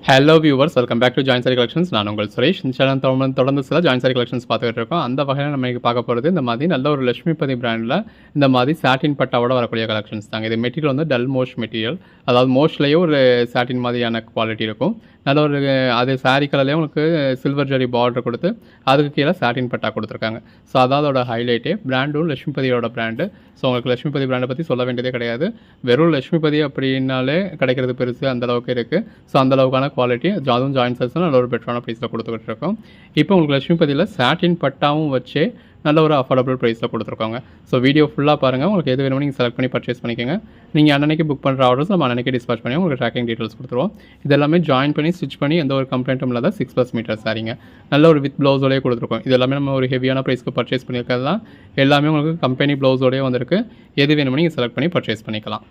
Hello viewers, welcome back to join sari collections. நான் உங்கள் சுரேஷ். இந்த சேனல் தொடர்ந்து சில ஜாயின் சாரி கலெக்ஷன்ஸ் பார்த்துக்கிட்டு இருக்கோம். அந்த வகையில் நம்ம இன்றைக்கி பார்க்க போகிறது இந்த மாதிரி நல்ல ஒரு லட்சுமிபதி பிராண்டில் இந்த மாதிரி சாட்டின் பட்டாவோட வரக்கூடிய கலெக்ஷன்ஸ் தாங்க. இது மெட்டீரியல் வந்து டல் மோஷ் மெட்டீரியல், அதாவது மோஸ்ட்லேயே ஒரு சாட்டின் மாதிரியான குவாலிட்டி இருக்கும். நல்ல ஒரு அது சாரீ கலர்லேயே உங்களுக்கு சில்வர் ஜரி பார்டர் கொடுத்து அதுக்கு கீழே சாட்டின் பட்டா கொடுத்துருக்காங்க. ஸோ அதோட ஹைலைட்டே பிராண்டும் லட்சுமிபதியோட பிராண்டு. ஸோ உங்களுக்கு லட்சுமிபதி பிராண்டை பற்றி சொல்ல வேண்டியதே கிடையாது. வெறும் லட்சுமிபதி அப்படின்னாலே கிடைக்கிறது பெருசு, அந்தளவுக்கு இருக்குது. ஸோ அந்தளவுக்கான குவாலிட்டி, அதுவும் ஜாயின் சைஸில் நல்ல ஒரு பெட்டரான ப்ரைஸில் கொடுத்துக்கிட்டு இருக்கோம். இப்போ உங்களுக்கு லட்சுமிபதியில் சாட்டின் பட்டாவும் வச்சு நல்ல ஒரு அஃபோர்டபுள் ப்ரைஸில் கொடுத்துருக்காங்க. ஸோ வீடியோ ஃபுல்லாக பாருங்கள். உங்களுக்கு எது வேணுமோ நீங்கள் செலக்ட் பண்ணி பர்ச்சேஸ் பண்ணிக்கோங்க. நீங்கள் அன்னைக்கு புக் பண்ணுற ஆர்டர்ஸ் நம்ம அன்னைக்கு டிஸ்பாச் பண்ணி உங்களுக்கு ட்ராக்கிங் டீட்டெயில்ஸ் கொடுத்துருவோம். இதெல்லாமே ஜாயின் பண்ணி ஸ்டிச் பண்ணி எந்த ஒரு கம்ப்ளைண்ட்டும் இல்லாத 6+ மீட்டர் சாரிங்க. நல்ல ஒரு வித் ப்ளவுஸோடய கொடுத்துருக்கோம். இது எல்லாமே நம்ம ஒரு ஹெவியான ப்ரைஸ்க்கு பர்ச்சேஸ் பண்ணியிருக்கிறது தான். எல்லாமே உங்களுக்கு கம்பெனி ப்ளவுஸோடய வந்திருக்கு. எது வேணுமோ நீங்கள் செலக்ட் பண்ணி பர்ச்சேஸ் பண்ணிக்கலாம்.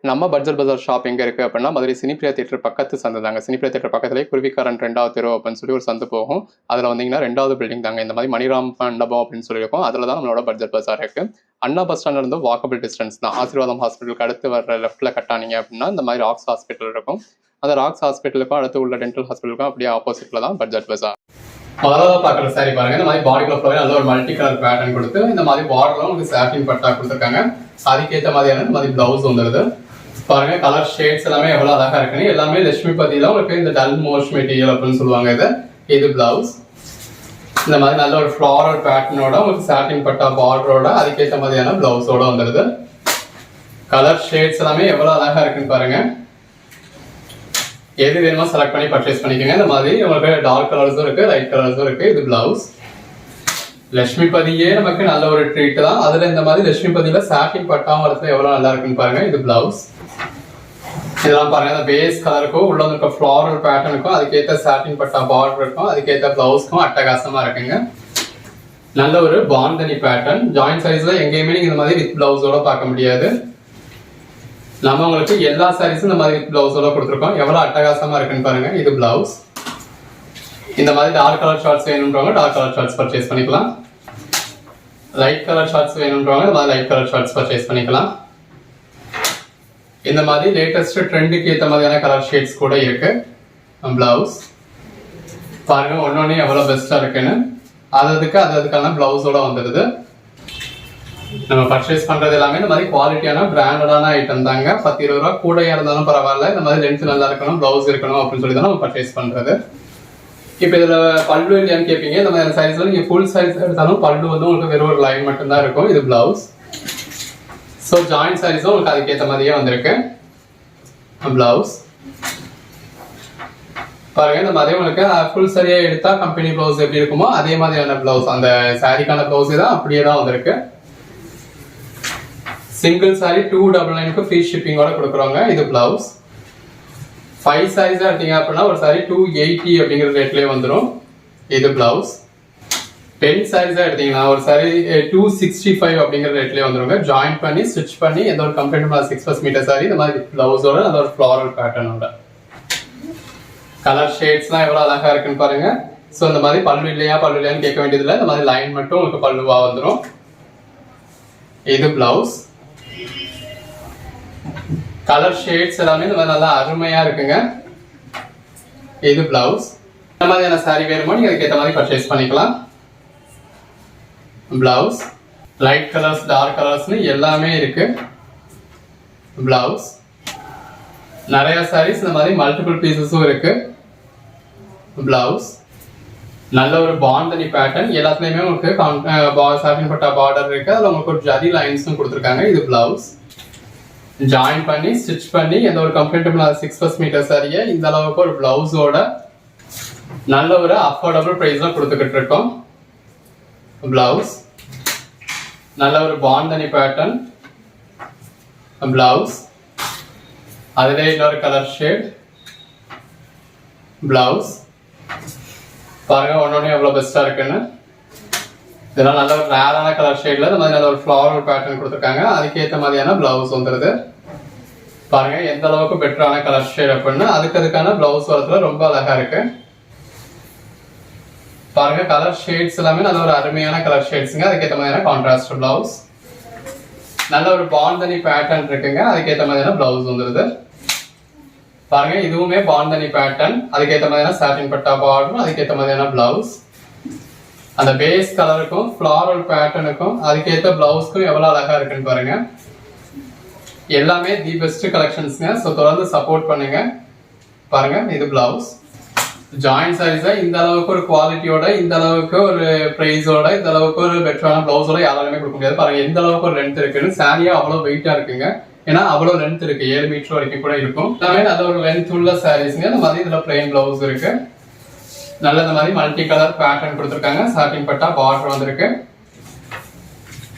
நம்ம பட்ஜெட் பஜார் ஷாப் எங்கே இருக்குது அப்படின்னா மதுரை சினிப்ரியா தியேட்டர் பக்கத்து சந்து தாங்க. சினிப்ரியா தியேட்டர் பக்கத்துலேயே குருவிக்காரன் 2வது தெரு அப்படின்னு சொல்லி ஒரு சந்து போகும். அதில் வந்தீங்கன்னா 2வது பில்டிங் தாங்க. இந்த மாதிரி மணிராம் மண்டபம் அப்படின்னு சொல்லியிருக்கோம். அதில் தான் நம்மளோட பட்ஜெட் பஜார் இருக்குது. அண்ணா பஸ் ஸ்டாண்ட் இருந்து வாக்கபிள் டிஸ்டன்ஸ் தான். ஆசீர்வாதம் ஹாஸ்பிட்டலுக்கு அடுத்து வர லெஃப்ட்டில் கட்டானீங்க அப்படின்னா இந்த மாதிரி ராக்ஸ் ஹாஸ்பிட்டல் இருக்கும். அந்த ராக்ஸ் ஹாஸ்பிட்டலுக்கும் அடுத்து உள்ள டென்டல் ஹாஸ்பிட்டலுக்கும் அப்படியே ஆப்போசிட்டில் தான் பட்ஜெட் பஜார். முதல்ல பார்க்குற சாரி பாருங்க. இந்த மாதிரி பாடி கலர் நல்ல ஒரு மல்டி கலர் பேட்டர்ன் கொடுத்து இந்த மாதிரி பார்டர்லாம் உங்களுக்கு சாட்டின் பட்டா கொடுத்துருக்காங்க. அதுக்கேற்ற மாதிரியான இந்த மாதிரி பிளவுஸ் வந்துடுது. பாருங்க கலர் ஷேட்ஸ் எல்லாமே எவ்வளவு அழகா இருக்குன்னு. எல்லாமே லட்சுமிபதியில உங்களுக்கு இந்த டல் மோஷ் மெட்டீரியல் அப்படின்னு சொல்லுவாங்க. இது பிளவுஸ். இந்த மாதிரி நல்ல ஒரு ஃப்ளாரல் பேட்டர்னோட உங்களுக்கு சாட்டின் பட்டா பார்டரோட அதுக்கேற்ற மாதிரியான பிளவுஸோட வந்துடுது. கலர் ஷேட்ஸ் எல்லாமே எவ்வளவு அழகா இருக்குன்னு பாருங்க. எது வேணுமோ செலக்ட் பண்ணி பர்ச்சேஸ் பண்ணிக்கோங்க. இந்த மாதிரி உங்களுக்கு டார்க் கலர்ஸும் இருக்கு, லைட் கலர்ஸும் இருக்கு. இது பிளவுஸ். லட்சுமிபதியே நமக்கு நல்ல ஒரு ட்ரீட் தான். அதுல இந்த மாதிரி லட்சுமிபதியில சாட்டின் பட்டாவும் வரத்துல எவ்வளவு நல்லா இருக்குன்னு பாருங்க. இது பிளவுஸ். இதெல்லாம் பாருங்க, இந்த பேஸ் கலருக்கும் உள்ள இருக்க ஃப்ளாரல் பேட்டர்னுக்கும் அதுக்கேற்ற சாட்டின் பட்டா பார்டர் இருக்கும், அதுக்கேற்ற பிளவுஸ்க்கும் அட்டகாசமா இருக்குங்க. நல்ல ஒரு பாந்தனி பேட்டர்ன். ஜாயின் சைஸ்ல எங்கேயுமே நீங்க இந்த மாதிரி வித் பிளவுஸோட பார்க்க முடியாது. நம்ம உங்களுக்கு எல்லா சாரீஸும் இந்த மாதிரி வித் பிளவுஸோட கொடுத்துருக்கோம். எவ்வளவு அட்டகாசமா இருக்குன்னு பாருங்க. இது பிளவுஸ். இந்த மாதிரி டார்க் கலர் ஷார்ட்ஸ் வேணும்ன்றவங்க டார்க் கலர் ஷார்ட்ஸ் பர்ச்சேஸ் பண்ணிக்கலாம். லைட் கலர் ஷார்ட்ஸ் வேணும்ன்றவங்க இந்த மாதிரி லைட் கலர் ஷார்ட்ஸ் பர்ச்சேஸ் பண்ணிக்கலாம். இந்த மாதிரி லேட்டஸ்ட் ட்ரெண்டுக்கு ஏற்ற மாதிரியான கலர் ஷேட்ஸ் கூட இருக்கு. பிளவுஸ் பாருங்க, ஒன்னொன்னே எவ்வளவு பெஸ்டா இருக்குன்னு. அதுக்கான பிளவுஸோட வந்துடுது. நம்ம பர்ச்சேஸ் பண்றது எல்லாமே இந்த மாதிரி குவாலிட்டியான பிராண்டடான ஐட்டம் தாங்க. 10-20 ரூபா கூட இருந்தாலும் பரவாயில்ல, இந்த மாதிரி லென்த் நல்லா இருக்கணும், பிளவுஸ் இருக்கணும் அப்படின்னு சொல்லி தான் நம்ம பர்ச்சேஸ் பண்றது. இப்போ இதுல பல்லு இல்லையான்னு கேட்பீங்க. இந்த மாதிரி சைஸ்ல நீங்க ஃபுல் சைஸ் எடுத்தாலும் பல்லு வந்து உங்களுக்கு வெறும் ஒரு லைன் மட்டும் தான் இருக்கும். இது பிளவுஸ். ஸோ ஜாயின் சாரீஸும் உங்களுக்கு அதுக்கேற்ற மாதிரியே வந்திருக்கு. பிளவுஸ் பாருங்க, இந்த மாதிரி உங்களுக்கு ஃபுல் சரியா எடுத்தா கம்பெனி பிளவுஸ் எப்படி இருக்குமோ அதே மாதிரியான பிளவுஸ், அந்த சாரிக்கான பிளவுஸ் தான் அப்படியே தான் வந்திருக்கு. சிங்கிள் சாரி 299 ஃப்ரீ ஷிப்பிங்கோட கொடுக்குறோங்க. இது பிளவுஸ். 5 சாரீஸா எடுத்தீங்க அப்படின்னா ஒரு சாரி 280 அப்படிங்கிற ரேட்லயே வந்துடும். இது பிளவுஸ். 10 சாரீஸா எடுத்தீங்கன்னா ஒரு சாரி 265 அப்படிங்கிற ரேட்லயே வந்துருங்க. ஜாயின் பண்ணி ஸ்டிச் பண்ணி எந்த ஒரு கம்ப்ளைண்ட் 6+ மீட்டர் சாரி இந்த மாதிரி பிளவுஸோட அந்த ஒரு ஃப்ளாரல் பேட்டர்னோட. கலர் ஷேட்ஸ்லாம் எவ்வளவு அழகா இருக்குன்னு பாருங்க. ஸோ இந்த மாதிரி பல்லு இல்லையான்னு கேட்க வேண்டியதில்லை. இந்த மாதிரி லைன் மட்டும் உங்களுக்கு பல்லுவா வந்துடும். இது பிளவுஸ். கலர் ஷேட்ஸ் எல்லாமே இந்த மாதிரி நல்லா அருமையா இருக்குங்க. இது பிளவுஸ். இந்த மாதிரியான சாரி வேணுமோ நீங்க அதுக்கேற்ற மாதிரி பர்ச்சேஸ் பண்ணிக்கலாம். பிளவுஸ் லைட் கலர்ஸ், டார்க் கலர்ஸ்னு எல்லாமே இருக்கு. பிளவுஸ். நிறைய சாரீஸ் இந்த மாதிரி மல்டிபிள் பீசஸும் இருக்கு. பிளவுஸ். நல்ல ஒரு பாந்தனி பேட்டர்ன். எல்லாத்துலயுமே உங்களுக்கு சாட்டின் பட்டா பார்டர் இருக்கு. அதுல உங்களுக்கு ஒரு ஜரி லைன்ஸும் கொடுத்துருக்காங்க. இது பிளவுஸ். ஜாயின் பண்ணி ஸ்டிச் பண்ணி எந்த ஒரு கம்ஃபர்டபுள் 6+ மீட்டர் சாரியை இந்த அளவுக்கு ஒரு பிளவுஸோட நல்ல ஒரு அஃபோர்டபுள் பிரைஸ்ல கொடுத்துக்கிட்டு இருக்கோம். பிளவுஸ். நல்ல ஒரு பாந்தனி பேட்டர்ன். பிளவுஸ். அதிலே இன்னொரு கலர் ஷேட். பிளவுஸ். பாருங்க ஒன்னொன்னு எவ்வளவு பெஸ்டா இருக்குன்னு. இதெல்லாம் நல்ல ஒரு ரேரான கலர் ஷேட்ல இந்த மாதிரி நல்ல ஒரு ஃப்ளாரல் பேட்டர்ன் கொடுத்துருக்காங்க. அதுக்கேற்ற மாதிரியான பிளவுஸ் வந்துருது. பாருங்க எந்த அளவுக்கு பெட்டரான கலர் ஷேட் அப்படின்னு. அதுக்கான பிளவுஸ் வரத்துல ரொம்ப அழகா இருக்கு. பாருங்க கலர் ஷேட்ஸ் எல்லாமே நல்ல ஒரு அருமையான கலர் ஷேட்ஸ்ங்க. அதுக்கேற்ற மாதிரியான கான்ட்ராஸ்ட் பிளவுஸ். நல்ல ஒரு பாந்தனி பேட்டர்ன் இருக்குங்க. அதுக்கேற்ற மாதிரியான பிளவுஸ் வந்துருது. பாருங்க இதுவுமே பாந்தனி பேட்டர்ன், அதுக்கேற்ற மாதிரியான சாட்டின் பட்டா பார்டரும், அதுக்கேற்ற மாதிரியான பிளவுஸ். அந்த பேஸ் கலருக்கும் ஃப்ளாரல் பேட்டர்னுக்கும் அதுக்கேற்ற பிளவுஸ்க்கும் எவ்வளவு அழகா இருக்குன்னு பாருங்க. எல்லாமே தி பெஸ்ட் கலெக்ஷன்ஸ்ங்க. ஸோ தொடர்ந்து சப்போர்ட் பண்ணுங்க. பாருங்க இது பிளவுஸ். ஜாயிண்ட் சாரீஸை இந்த அளவுக்கு ஒரு குவாலிட்டியோட, இந்த அளவுக்கு ஒரு பிரைஸோட, இந்த அளவுக்கு ஒரு பெட்டரான பிளவுஸோட யாராலுமே கொடுக்க முடியாது. பாருங்க எந்த அளவுக்கு ஒரு லென்த் இருக்குன்னு. சாரியா அவ்வளவு வெயிட்டா இருக்குங்க. ஏன்னா அவ்வளவு லென்த் இருக்கு, 7 மீட்டர் வரைக்கும் கூட இருக்கும். எல்லாமே நல்ல ஒரு லென்த் உள்ள சாரீஸ்ங்க. இந்த மாதிரி இதுல பிளைன் பிளவுஸ் இருக்கு. நல்ல இந்த மாதிரி மல்டி கலர் பேட்டர்ன் கொடுத்துருக்காங்க. சாட்டின் பட்டா பார்டர் வந்திருக்கு.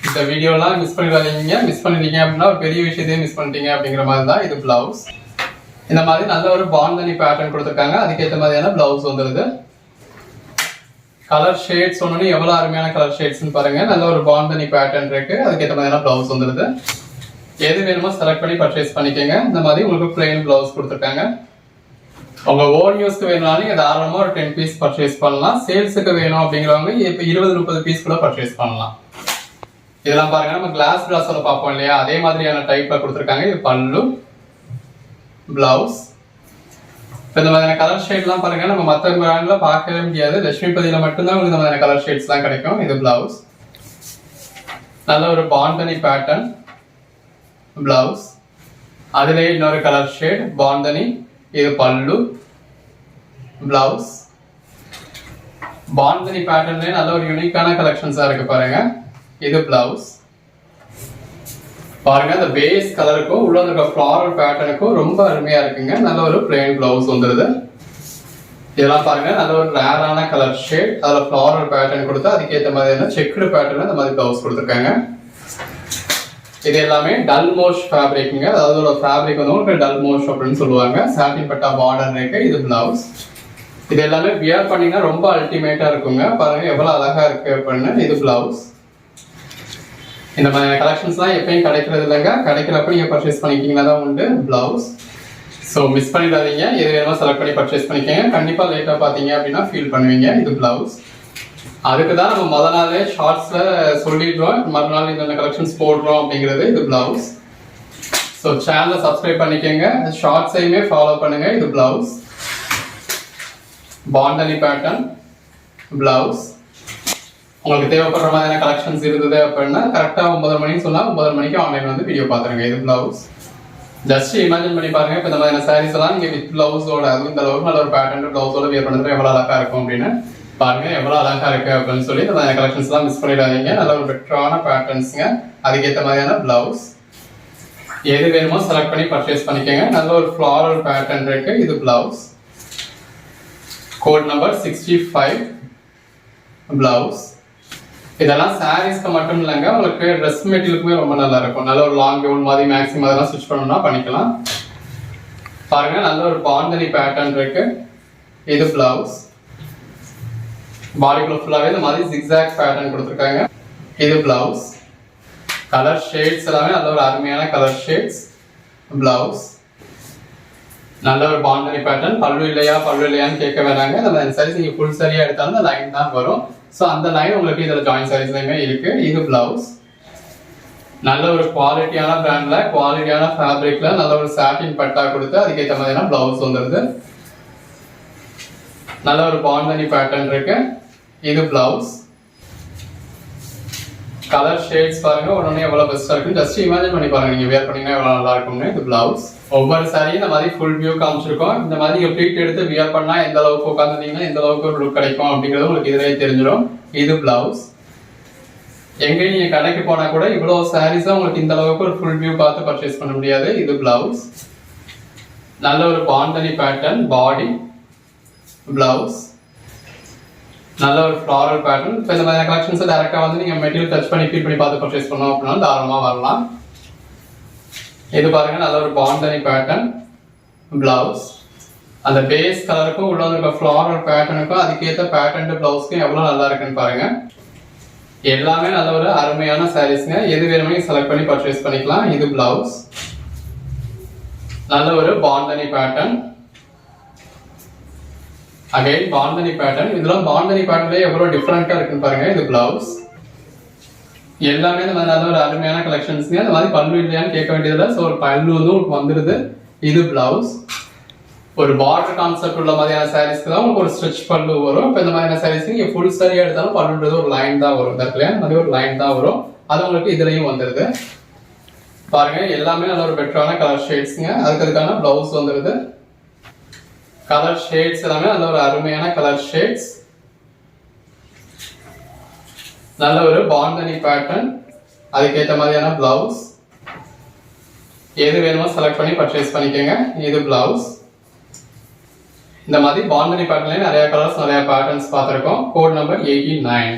இந்த வீடியோலாம் மிஸ் பண்ணிடாதீங்க. மிஸ் பண்ணிட்டீங்க அப்படின்னா ஒரு பெரிய விஷயத்தையும் மிஸ் பண்ணிட்டீங்க அப்படிங்கிற மாதிரி தான். இது பிளவுஸ். இந்த மாதிரி நல்ல ஒரு பாந்தனி பேட்டர்ன் கொடுத்துருக்காங்க. அதுக்கேற்ற மாதிரியான பிளவுஸ் வந்துருது. கலர் ஷேட்ஸ் ஒன்று எவ்வளவு அருமையான கலர் ஷேட்ஸ்ன்னு பாருங்க. நல்ல ஒரு பாந்தனி பேட்டர்ன் இருக்கு. அதுக்கேற்ற மாதிரியான பிளவுஸ் வந்துருது. எது வேணுமோ செலக்ட் பண்ணி பர்ச்சேஸ் பண்ணிக்கோங்க. இந்த மாதிரி உங்களுக்கு பிளெயின் பிளவுஸ் கொடுத்துருக்காங்க. உங்க ஓன் யூஸ்க்கு வேணும்னாலும் நீங்க தாராளமா ஒரு 10 பீஸ் பர்ச்சேஸ் பண்ணலாம். சேல்ஸுக்கு வேணும் அப்படிங்கிறவங்க இப்ப 20-30 பீஸ் கூட பர்ச்சேஸ் பண்ணலாம். இதெல்லாம் பாருங்க நம்ம கிளாஸ் பிளாஸ்ல பார்ப்போம் இல்லையா, அதே மாதிரியான டைப்ல கொடுத்துருக்காங்க. இது பல்லு, பிளவுஸ். இந்த மாதிரியான கலர் ஷேட் எல்லாம் பாருங்க நம்ம மற்ற பிராண்ட்ல பார்க்கவே முடியாது. லட்சுமிபதியில மட்டும்தான் உங்களுக்கு இந்த மாதிரியான கலர் ஷேட்ஸ் எல்லாம் கிடைக்கும். இது பிளவுஸ். நல்ல ஒரு பாந்தனி பேட்டர்ன் பிளவுஸ். அதுலயே இன்னொரு கலர் ஷேட் பாந்தனி. இது பல்லு, பிளவுஸ். பாந்தனி பேட்டர்ன்லயே நல்ல ஒரு யூனிக்கான கலெக்ஷன்ஸா இருக்கு பாருங்க. இது பிளவுஸ். பாருங்க இந்த பேஸ் கலருக்கும் உள்ள இருக்க ஃப்ளாரல் பேட்டர்னுக்கும் ரொம்ப அருமையா இருக்குங்க. நல்ல ஒரு பிளெயின் பிளவுஸ் வந்துருது. இதெல்லாம் பாருங்க நல்ல ஒரு ரேரான கலர் ஷேட். அதுல ஃப்ளாரல் பேட்டர்ன் கொடுத்து அதுக்கேற்ற மாதிரியான செக்குடு பேட்டர்ன் இந்த மாதிரி பிளவுஸ் கொடுத்துருக்காங்க. இது எல்லாமே டல்மோஷ் ஃபேப்ரிக்ங்க. அதோட ஃபேப்ரிக் வந்து உங்களுக்கு டல்மோஷ் அப்படின்னு சொல்லுவாங்க. சாட்டின் பட்டா பார்டர் இருக்கு. இது பிளவுஸ். இது எல்லாமே வியர் பண்ணீங்கன்னா ரொம்ப அல்டிமேட்டா இருக்குங்க. பாருங்க எவ்வளவு அழகா இருக்கு அப்படின்னு. இது பிளவுஸ். இந்த மாதிரி கலெக்ஷன்ஸ்லாம் எப்பயும் கிடைக்கிறது இல்லைங்க. கிடைக்கிறப்ப நீங்க பர்ச்சேஸ் பண்ணிக்கிட்டீங்கன்னா தான் உண்டு. பிளவுஸ். ஸோ மிஸ் பண்ணிடாதீங்க. எது வேணுமோ செலக்ட் பண்ணி பர்ச்சேஸ் பண்ணிக்கோங்க. கண்டிப்பா லேட்டா பாத்தீங்க அப்படின்னா ஃபீல் பண்ணுவீங்க. இது பிளவுஸ். அதுக்கு தான் நம்ம முதல் நாளே ஷார்ட்ஸ்ல சொல்லிடுறோம் மறுநாள் இந்த கலெக்ஷன்ஸ் போடுறோம் அப்படிங்கிறது. இது பிளவுஸ். ஸோ சேனலை சப்ஸ்கிரைப் பண்ணிக்கோங்க. ஷார்ட்ஸையுமே ஃபாலோ பண்ணுங்க. இது பிளவுஸ். Bandhani pattern blouse. உங்களுக்கு தேவைப்படுற மாதிரியான கலெக்ஷன்ஸ் இருந்தது அப்படின்னா கரெக்டா 9 மணிக்கு சொன்னா 9 மணிக்கு ஆன்லைன் வந்து வீடியோ பாத்துருங்க. இது பிளவுஸ். ஜஸ்ட் இமேஜின் பண்ணி பாருங்க. இப்ப இந்த மாதிரியான சாரீஸ் எல்லாம் நீங்க வித் பிளவுஸோட, அதுவும் இந்த அளவுக்கு நல்ல ஒரு பேட்டர்ன் பிளவுஸோட வியர் பண்றது எவ்வளவு அழகா இருக்கும் அப்படின்னு பாருங்க. எவ்வளவு அழகா இருக்கு அப்படின்னு சொல்லி இந்த மாதிரியான கலெக்ஷன்ஸ் எல்லாம் மிஸ் பண்ணிடாதீங்க. நல்ல ஒரு பெட்டரான பேட்டர்ன்ஸ்ங்க. அதுக்கேற்ற மாதிரியான பிளவுஸ். எது வேணுமோ செலக்ட் பண்ணி பர்ச்சேஸ் பண்ணிக்கோங்க. நல்ல ஒரு ஃப்ளாரல் பேட்டர்ன் இருக்கு. இது பிளவுஸ். Code number 65 blouse. இதெல்லாம் சாரீஸ்க்கு மட்டும் இல்லைங்க, உங்களுக்கு ட்ரெஸ் மெட்டீரியலுக்குமே ரொம்ப நல்லா இருக்கும். நல்ல ஒரு லாங் கவுன் மாதிரி மேக்ஸிமம் அதெல்லாம் ஸ்டிச் பண்ணணும்னா பண்ணிக்கலாம். பாருங்க நல்ல ஒரு பாந்தனி பேட்டர்ன் இருக்கு. இது பிளவுஸ். பாடிக்குள்ள ஃபுல்லாவே இந்த மாதிரி ஜிக்ஸாக் பேட்டர்ன் கொடுத்துருக்காங்க. இது பிளவுஸ். கலர் ஷேட்ஸ் எல்லாமே நல்ல ஒரு அருமையான கலர் ஷேட்ஸ். பிளவுஸ். நல்ல ஒரு பாந்தனி பேட்டர்ன். பல்லு இல்லையான்னு கேட்க வேணாங்க. இந்த சாரீஸ் நீங்க ஃபுல் சாரியா எடுத்தாலும் அந்த லைன் தான் வரும். ஸோ அந்த லைன் உங்களுக்கு இதுல ஜாயின் சாரீஸ்லயுமே இருக்கு. இது பிளவுஸ். நல்ல ஒரு குவாலிட்டியான பிராண்ட்ல குவாலிட்டியான ஃபேப்ரிக்ல நல்ல ஒரு சாட்டின் பட்டா கொடுத்து அதுக்கேற்ற மாதிரியான பிளவுஸ் வந்துருது. நல்ல ஒரு பாந்தனி பேட்டர்ன் இருக்கு. இது பிளவுஸ். கலர் ஷேட்ஸ் பாருங்க ஒன்னொன்னு எவ்வளவு பெஸ்டா இருக்கு. ஜஸ்ட் இமேஜின் பண்ணி பாருங்க நீங்க வியர் பண்ணீங்கன்னா எவ்வளவு நல்லா இருக்கும்னு. இது பிளவுஸ். ஒவ்வொரு சாரியும் இந்த மாதிரி ஃபுல் வியூ காமிச்சிருக்கோம். இந்த மாதிரி நீங்க ப்ளீட் எடுத்து வியர் பண்ணா எந்த அளவுக்கு உட்காந்துட்டீங்கன்னா எந்த அளவுக்கு ஒரு லுக் கிடைக்கும் அப்படிங்கிறது உங்களுக்கு இதுலயே தெரிஞ்சிடும். இது பிளவுஸ். எங்கேயும் நீங்க கடைக்கு போனா கூட இவ்வளவு சாரீஸா உங்களுக்கு இந்த அளவுக்கு ஒரு ஃபுல் வியூ பார்த்து பர்ச்சேஸ் பண்ண முடியாது. இது பிளவுஸ். நல்ல ஒரு பாந்தனி பேட்டர்ன் பாடி. பிளவுஸ். நல்ல ஒரு ஃப்ளாரல் பேட்டர்ன். இப்போ இந்த மாதிரி கலெக்ஷன்ஸ் டைரக்டா வந்து நீங்க மெட்டீரியல் டச் பண்ணி ஃபீல் பண்ணி பார்த்து பர்ச்சேஸ் பண்ணோம் அப்படின்னா தாராளமா வரலாம். இது பாருங்க நல்ல ஒரு பாந்தனி பேட்டர்ன் பிளவுஸ். அந்த பேஸ் கலருக்கும் உள்ள இருக்க ஃப்ளாரல் பேட்டர்னுக்கும் அதுக்கேற்ற பேட்டர்ன் பிளவுஸ்க்கும் எவ்வளவு நல்லா இருக்குன்னு பாருங்க. எல்லாமே நல்ல ஒரு அருமையான சாரீஸ்ங்க. எது வேணுமே செலக்ட் பண்ணி பர்ச்சேஸ் பண்ணிக்கலாம். இது பிளவுஸ். நல்ல ஒரு bandhani pattern. Again bandhani pattern. இதெல்லாம் பாந்தனி பேட்டர்ன்லயே எவ்வளவு டிஃபரெண்டா இருக்குன்னு பாருங்க. இது பிளவுஸ். எல்லாமே இந்த மாதிரி நல்ல ஒரு அருமையான கலெக்ஷன்ஸ்ங்க. இந்த மாதிரி பல்லு இல்லையான்னு கேட்க வேண்டியதில்லை. ஸோ ஒரு பல்லு வந்து உங்களுக்கு வந்துருது. இது பிளவுஸ். ஒரு பார்டர் கான்செப்ட் உள்ள மாதிரியான சாரீஸ்க்கு தான் உங்களுக்கு ஒரு ஸ்ட்ரெச் பல்லு வரும். இப்போ இந்த மாதிரியான சாரீஸ் நீங்க ஃபுல் சாரியா எடுத்தாலும் பல்லுன்றது ஒரு லைன் தான் வரும். இந்த இடத்துல மாதிரி ஒரு லைன் தான் வரும். அது உங்களுக்கு இதுலயும் வந்துருது. பாருங்க எல்லாமே நல்ல ஒரு பெட்டரான கலர் ஷேட்ஸ்ங்க. அதுக்கான பிளவுஸ் வந்துருது. கலர் ஷேட்ஸ் எல்லாமே நல்ல ஒரு அருமையான கலர் ஷேட்ஸ். நல்ல ஒரு பாந்தனி பேட்டர்ன், அதுக்கேற்ற மாதிரியான பிளவுஸ். எது வேணுமோ செலக்ட் பண்ணி பர்ச்சேஸ் பண்ணிக்கோங்க. இது பிளவுஸ். இந்த மாதிரி பாந்தனி பேட்டர்ன்ல நிறைய கலர்ஸ் நிறைய பேட்டர்ன்ஸ் பார்த்துருக்கோம். Code number 89.